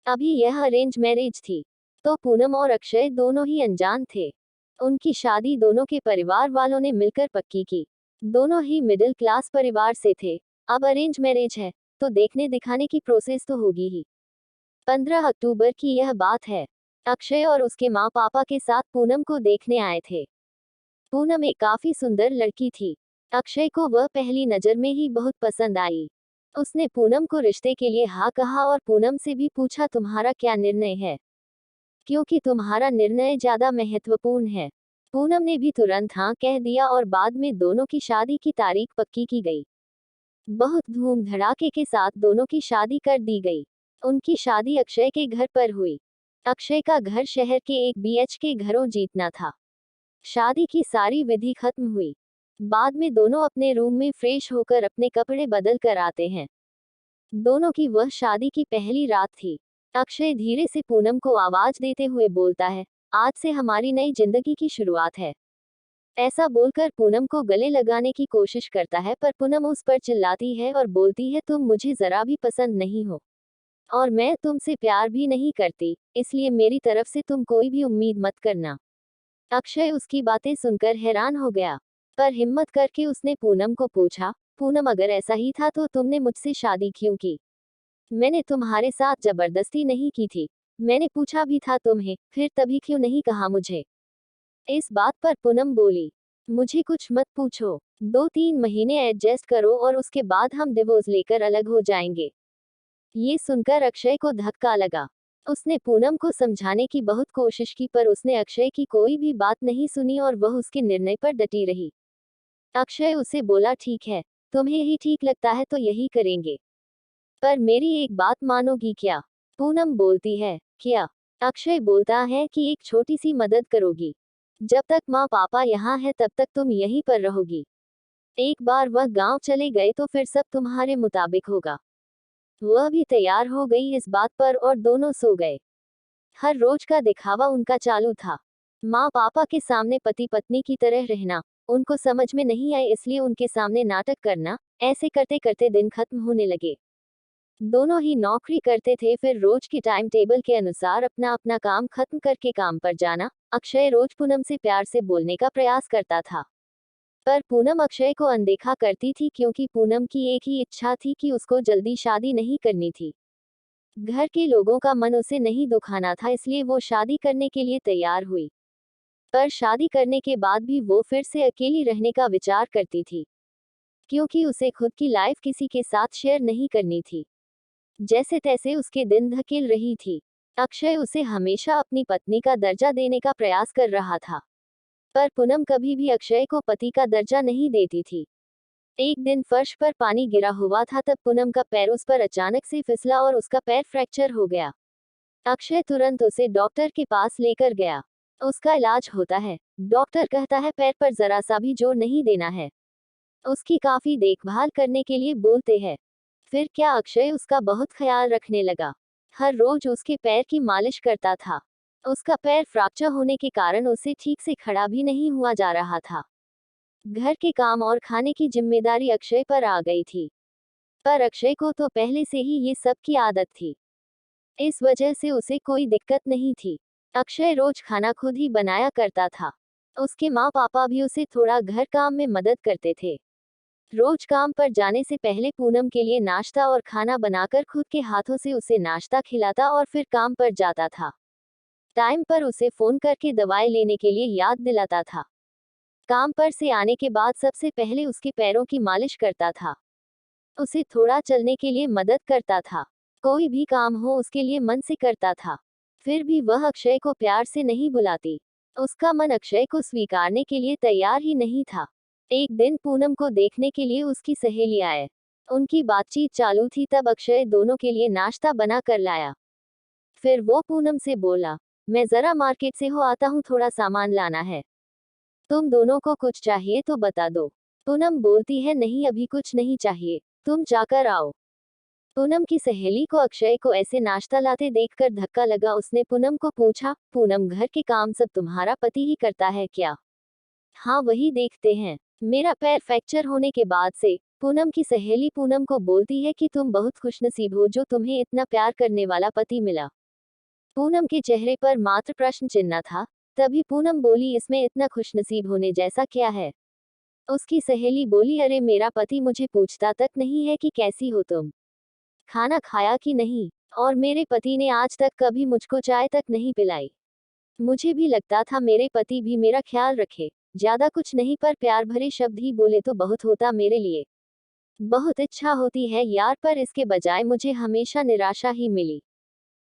अभी यह arrange marriage थी, तो पूनम और अक्षय दोनों ही अनजान थे। उनकी शादी दोनों के परिवार वालों ने मिलकर पक्की की। दोनों ही मिडिल क्लास परिवार से थे। अब अरेंज मैरिज है, तो देखने दिखाने की प्रोसेस तो होगी ही। 15 अक्टूबर की यह बात है। अक्षय और उसके माँ पापा के साथ पूनम को देखने आए थे। पूनम एक काफी सुंदर लड़की थी। अक्षय को वह पहली नजर में ही बहुत पसंद आई। उसने पूनम को रिश्ते के लिए हाँ कहा और पूनम से भी पूछा तुम्हारा क्या निर्णय है, क्योंकि तुम्हारा निर्णय ज्यादा महत्वपूर्ण है। पूनम ने भी तुरंत हाँ कह दिया और बाद में दोनों की शादी की तारीख पक्की की गई। बहुत धूम धड़ाके के साथ दोनों की शादी कर दी गई। उनकी शादी अक्षय के घर पर हुई। अक्षय का घर शहर के एक BHK घरों जीतना था। शादी की सारी विधि खत्म हुई। बाद में दोनों अपने रूम में फ्रेश होकर अपने कपड़े बदल कर आते हैं। दोनों की वह शादी की पहली रात थी। अक्षय धीरे से पूनम को आवाज देते हुए बोलता है, आज से हमारी नई जिंदगी की शुरुआत है। ऐसा बोलकर पूनम को गले लगाने की कोशिश करता है, पर पूनम उस पर चिल्लाती है और बोलती है तुम मुझे जरा भी पसंद नहीं हो, और मैं तुमसे प्यार भी नहीं करती, इसलिए मेरी तरफ से तुम कोई भी उम्मीद मत करना। अक्षय उसकी बातें सुनकर हैरान हो गया, पर हिम्मत करके उसने पूनम को पूछा, पूनम अगर ऐसा ही था तो तुमने मुझसे शादी क्यों की? मैंने तुम्हारे साथ जबरदस्ती नहीं की थी। मैंने पूछा भी था तुम्हें, फिर तभी क्यों नहीं कहा मुझे? इस बात पर पूनम बोली, मुझे कुछ मत पूछो, 2-3 महीने एडजस्ट करो और उसके बाद हम डिवोर्स लेकर अलग हो जाएंगे। ये सुनकर अक्षय को धक्का लगा। उसने पूनम को समझाने की बहुत कोशिश की, पर उसने अक्षय की कोई भी बात नहीं सुनी और वह उसके निर्णय पर डटी रही। अक्षय उसे बोला ठीक है, तुम्हें ही ठीक लगता है तो यही करेंगे, पर मेरी एक बात मानोगी क्या? पूनम बोलती है, क्या? अक्षय बोलता है कि एक छोटी सी मदद करोगी। जब तक माँ पापा यहाँ है तब तक तुम यहीं पर रहोगी। एक बार वह गांव चले गए तो फिर सब तुम्हारे मुताबिक होगा। वह भी तैयार हो गई इस बात पर और दोनों सो गए। हर रोज का दिखावा उनका चालू था। माँ पापा के सामने पति पत्नी की तरह रहना उनको समझ में नहीं आए, इसलिए उनके सामने नाटक करना। ऐसे करते करते दिन खत्म होने लगे। दोनों ही नौकरी करते थे, फिर रोज के टाइम टेबल के अनुसार अपना अपना काम खत्म करके काम पर जाना। अक्षय रोज पूनम से प्यार से बोलने का प्रयास करता था, पर पूनम अक्षय को अनदेखा करती थी, क्योंकि पूनम की एक ही इच्छा थी कि उसको जल्दी शादी नहीं करनी थी। घर के लोगों का मन उसे नहीं दुखाना था, इसलिए वो शादी करने के लिए तैयार हुई। पर शादी करने के बाद भी वो फिर से अकेली रहने का विचार करती थी, क्योंकि उसे खुद की लाइफ किसी के साथ शेयर नहीं करनी थी। जैसे तैसे उसके दिन धकेल रही थी। अक्षय उसे हमेशा अपनी पत्नी का दर्जा देने का प्रयास कर रहा था, पर पूनम कभी भी अक्षय को पति का दर्जा नहीं देती थी। एक दिन फर्श पर पानी गिरा हुआ था, तब पूनम का पैर उस पर अचानक से फिसला और उसका पैर फ्रैक्चर हो गया। अक्षय तुरंत उसे डॉक्टर के पास लेकर गया। उसका इलाज होता है। डॉक्टर कहता है पैर पर जरा सा भी जोर नहीं देना है। उसकी काफी देखभाल करने के लिए बोलते हैं। फिर क्या, अक्षय उसका बहुत ख्याल रखने लगा। हर रोज उसके पैर की मालिश करता था। उसका पैर फ्रैक्चर होने के कारण उसे ठीक से खड़ा भी नहीं हुआ जा रहा था। घर के काम और खाने की जिम्मेदारी अक्षय पर आ गई थी, पर अक्षय को तो पहले से ही ये सब की आदत थी। इस वजह से उसे कोई दिक्कत नहीं थी। अक्षय रोज खाना खुद ही बनाया करता था। उसके माँ पापा भी उसे थोड़ा घर काम में मदद करते थे। रोज काम पर जाने से पहले पूनम के लिए नाश्ता और खाना बनाकर खुद के हाथों से उसे नाश्ता खिलाता और फिर काम पर जाता था। टाइम पर उसे फोन करके दवाई लेने के लिए याद दिलाता था। काम पर से आने के बाद सबसे पहले उसके पैरों की मालिश करता था। उसे थोड़ा चलने के लिए मदद करता था। कोई भी काम हो उसके लिए मन से करता था। फिर भी वह अक्षय को प्यार से नहीं बुलाती। उसका मन अक्षय को स्वीकारने के लिए तैयार ही नहीं था। एक दिन पूनम को देखने के लिए उसकी सहेली आए। उनकी बातचीत चालू थी, तब अक्षय दोनों के लिए नाश्ता बना कर लाया। फिर वो पूनम से बोला, मैं जरा मार्केट से हो आता हूँ, थोड़ा सामान लाना है। तुम दोनों को कुछ चाहिए तो बता दो। पूनम बोलती है, नहीं अभी कुछ नहीं चाहिए, तुम जाकर आओ। पूनम की सहेली को अक्षय को ऐसे नाश्ता लाते देखकर धक्का लगा। उसने पूनम को पूछा, पूनम घर के काम सब तुम्हारा पति ही करता है क्या? हाँ वही देखते हैं। मेरा पैर फ्रैक्चर होने के बाद से। पूनम की सहेली पूनम को बोलती है कि तुम बहुत खुशनसीब हो जो तुम्हें इतना प्यार करने वाला पति मिला। पूनम के चेहरे पर मात्र प्रश्न चिन्ह था। तभी पूनम बोली, इसमें इतना खुशनसीब होने जैसा क्या है? उसकी सहेली बोली, अरे मेरा पति मुझे पूछता तक नहीं है कि कैसी हो तुम, खाना खाया कि नहीं, और मेरे पति ने आज तक कभी मुझको चाय तक नहीं पिलाई। मुझे भी लगता था मेरे पति भी मेरा ख्याल रखे। ज्यादा कुछ नहीं, पर प्यार भरे शब्द ही बोले तो बहुत होता मेरे लिए। बहुत इच्छा होती है यार, पर इसके बजाय मुझे हमेशा निराशा ही मिली।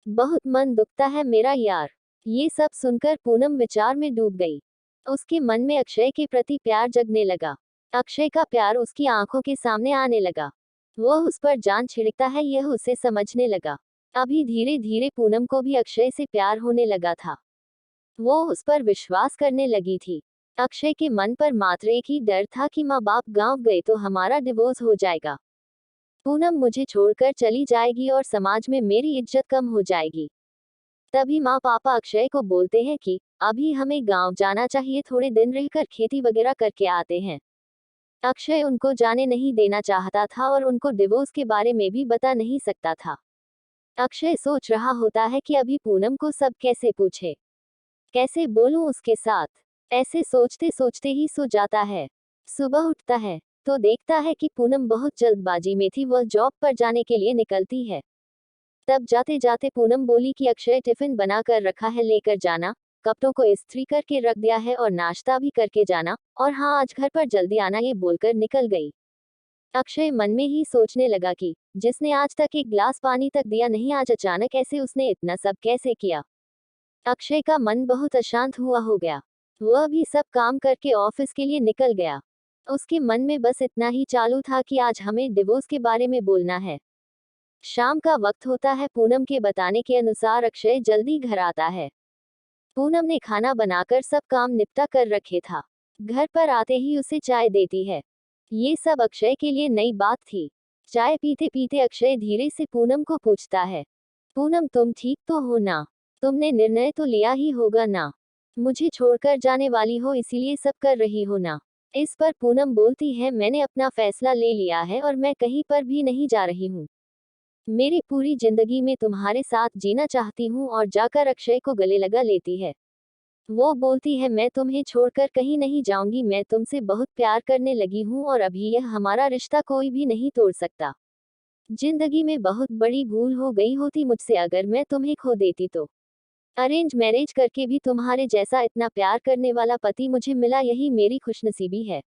बहुत मन दुखता है मेरा यार। ये सब सुनकर पूनम विचार में डूब गई। उसके मन में अक्षय के प्रति प्यार जगने लगा। अक्षय का प्यार उसकी आंखों के सामने आने लगा। वह उस पर जान छिड़कता है, यह उसे समझने लगा। अभी धीरे धीरे पूनम को भी अक्षय से प्यार होने लगा था। वो उस पर विश्वास करने लगी थी। अक्षय के मन पर मात्र एक ही डर था कि माँ बाप गांव गए तो हमारा डिवोर्स हो जाएगा। पूनम मुझे छोड़कर चली जाएगी और समाज में मेरी इज्जत कम हो जाएगी। तभी माँ पापा अक्षय को बोलते हैं कि अभी हमें गांव जाना चाहिए, थोड़े दिन रहकर खेती वगैरह करके आते हैं। अक्षय उनको जाने नहीं देना चाहता था और उनको डिवोर्स के बारे में भी बता नहीं सकता था। अक्षय सोच रहा होता है कि अभी पूनम को सब कैसे पूछे, कैसे बोलूं उसके साथ। ऐसे सोचते सोचते ही सो जाता है। सुबह उठता है तो देखता है कि पूनम बहुत जल्दबाजी में थी। वह जॉब पर जाने के लिए निकलती है। तब जाते जाते पूनम बोली कि अक्षय टिफिन बना कर रखा है, लेकर जाना, कपड़ों को इस्त्री करके रख दिया है और नाश्ता भी करके जाना, और हाँ आज घर पर जल्दी आना, ये बोलकर निकल गई। अक्षय मन में ही सोचने लगा कि जिसने आज तक एक गिलास पानी तक दिया नहीं, आज अचानक ऐसे उसने इतना सब कैसे किया। अक्षय का मन बहुत अशांत हुआ हो गया। वह भी सब काम करके ऑफिस के लिए निकल गया। उसके मन में बस इतना ही चालू था कि आज हमें डिवोर्स के बारे में बोलना है। शाम का वक्त होता है। पूनम के बताने के अनुसार अक्षय जल्दी घर आता है। पूनम ने खाना बनाकर सब काम निपटा कर रखे था। घर पर आते ही उसे चाय देती है। ये सब अक्षय के लिए नई बात थी। चाय पीते पीते अक्षय धीरे से पूनम को पूछता है, पूनम तुम ठीक तो हो ना? तुमने निर्णय तो लिया ही होगा ना? मुझे छोड़कर जाने वाली हो इसीलिए सब कर रही हो ना? इस पर पूनम बोलती है, मैंने अपना फैसला ले लिया है और मैं कहीं पर भी नहीं जा रही हूँ। मेरी पूरी जिंदगी में तुम्हारे साथ जीना चाहती हूँ। और जाकर अक्षय को गले लगा लेती है। वो बोलती है, मैं तुम्हें छोड़कर कहीं नहीं जाऊंगी, मैं तुमसे बहुत प्यार करने लगी हूँ और अभी यह हमारा रिश्ता कोई भी नहीं तोड़ सकता। जिंदगी में बहुत बड़ी भूल हो गई होती मुझसे अगर मैं तुम्हें खो देती तो। अरेंज मैरिज करके भी तुम्हारे जैसा इतना प्यार करने वाला पति मुझे मिला, यही मेरी खुशनसीबी है।